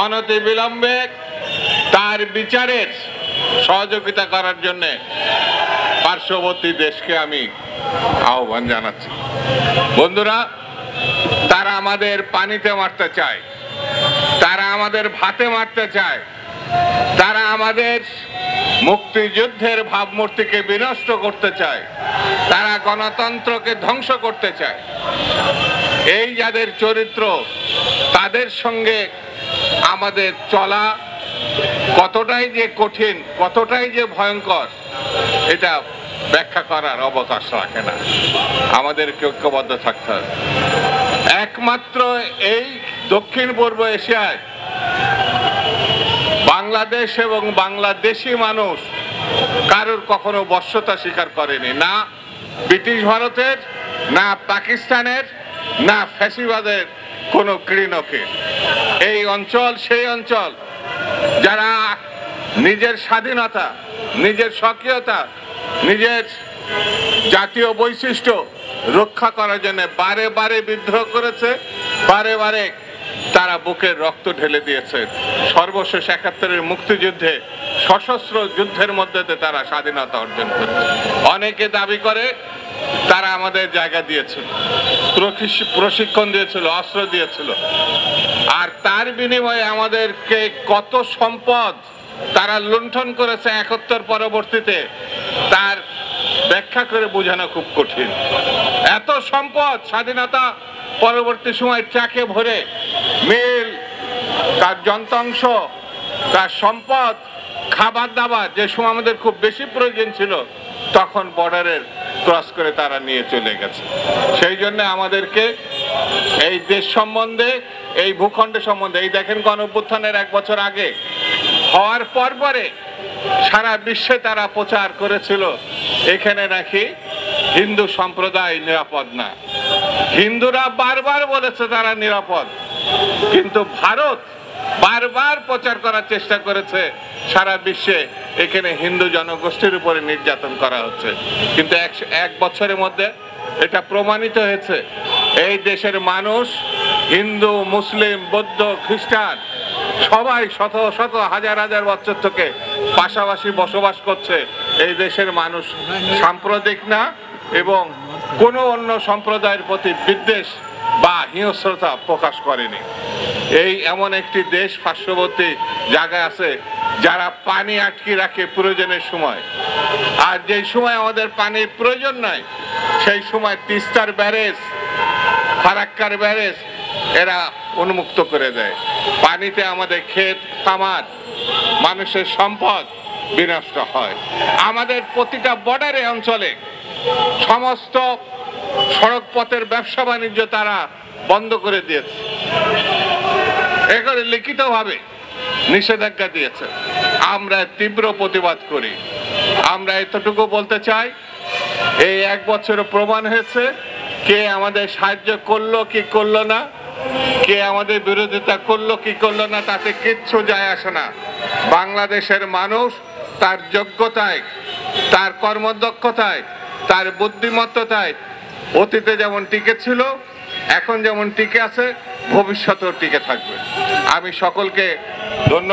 অনতিবিলম্বে তার বিচারের সহযোগিতা করার জন্য পার্শ্ববর্তী দেশকে আমি আহ্বান জানাচ্ছি। বন্ধুরা, তারা আমাদের পানিতে মারতে চায়, তারা আমাদের ভাতে মারতে চায়, তারা আমাদের মুক্তিযুদ্ধের ভাবমূর্তিকে বিনষ্ট করতে চায়, তারা গণতন্ত্রকে ধ্বংস করতে চায়। এই যাদের চরিত্র, তাদের সঙ্গে আমাদের চলা কতটাই যে কঠিন, কতটাই যে ভয়ঙ্কর, এটা ব্যাখ্যা করার অবকাশ রাখে না। আমাদেরকে ঐক্যবদ্ধ থাকতে হবে। একমাত্র এই দক্ষিণ পূর্ব এশিয়ায় বাংলাদেশ এবং বাংলাদেশি মানুষ কারোর কখনো বশ্যতা স্বীকার করেনি, না ব্রিটিশ ভারতের, না পাকিস্তানের, না ফ্যাসিবাদের কোনো ক্রীড়কে। এই অঞ্চল সেই অঞ্চল যারা নিজের স্বাধীনতা, নিজের স্বকীয়তা, নিজের জাতীয় বৈশিষ্ট্য রক্ষা করার জন্য বারে বারে বিদ্রোহ করেছে, বারে বারে তারা বুকের রক্ত ঢেলে দিয়েছে। সর্বশেষ ৭১-এর মুক্তিযুদ্ধে সশস্ত্র যুদ্ধের মধ্যে তারা স্বাধীনতা অর্জন করেছে। অনেকে দাবি করে তারা আমাদের জায়গা দিয়েছিল, প্রশিক্ষণ দিয়েছিল, অস্ত্র দিয়েছিল, আর তার বিনিময়ে আমাদেরকে কত সম্পদ তারা লুণ্ঠন করেছে ৭১ পরবর্তীতে, তার ব্যাখ্যা করে বোঝানো খুব কঠিন। এত সম্পদ স্বাধীনতা পরবর্তী সময় ট্রাকে ভরে, মিল, তার যন্ত্রাংশ, তার সম্পদ, খাবার দাবার, যে সময় আমাদের খুব বেশি প্রয়োজন ছিল, তখন বর্ডারের ক্রস করে তারা নিয়ে চলে গেছে। সেই জন্য আমাদেরকে এই দেশ সম্বন্ধে, এই ভূখণ্ড সম্বন্ধে, এই দেখেন গণঅভ্যুত্থানের ১ বছর আগে হওয়ার পরে সারা বিশ্বে তারা প্রচার করেছিল এখানে নাকি হিন্দু সম্প্রদায় নিরাপদ না। হিন্দুরা বারবার বলেছে তারা নিরাপদ, কিন্তু ভারত বারবার প্রচার করার চেষ্টা করেছে সারা বিশ্বে এখানে হিন্দু জনগোষ্ঠীর উপরে নির্যাতন করা হচ্ছে। কিন্তু ১ বছরের মধ্যে এটা প্রমাণিত হয়েছে এই দেশের মানুষ, হিন্দু, মুসলিম, বৌদ্ধ, খ্রিস্টান, সবাই শত শত হাজার হাজার বছর থেকে পাশাপাশি বসবাস করছে। এই দেশের মানুষ সাম্প্রদায়িক না এবং কোনো অন্য সম্প্রদায়ের প্রতি বিদ্বেষ বা হিংস্রতা প্রকাশ করেনি। এই এমন একটি দেশ পার্শ্ববর্তী জায়গায় আছে যারা পানি আটকে রাখে প্রয়োজনের সময়, আর যেই সময় আমাদের পানির প্রয়োজন নাই সেই সময় তিস্তার ব্যারেজ, ফারাক্কার ব্যারেজ এরা উন্মুক্ত করে দেয়। পানিতে আমাদের ক্ষেত খামার, মানুষের সম্পদ বিনষ্ট হয়। আমাদের প্রতিটা বর্ডারে অঞ্চলে সমস্ত সড়ক পথের ব্যবসা বাণিজ্য তারা বন্ধ করে দিয়েছে, এগুলো লিখিতভাবে নিষেধাজ্ঞা দিয়েছে। আমরা তীব্র প্রতিবাদ করি। আমরা এতটুকু বলতে চাই, এই ১ বছর প্রমাণ হয়েছে কে আমাদের সাহায্য করলো কি করলো না, কে আমাদের বিরোধিতা করলো কি করলো না, তাতে কিচ্ছু যায় আসে না। বাংলাদেশের মানুষ তার যোগ্যতায়, তার কর্মদক্ষতায়, তার বুদ্ধিমত্তায় অতীতে যেমন টিকে ছিল, এখন যেমন টিকে আছে, ভবিষ্যতেও টিকে থাকবে। আমি সকলকে ধন্যবাদ।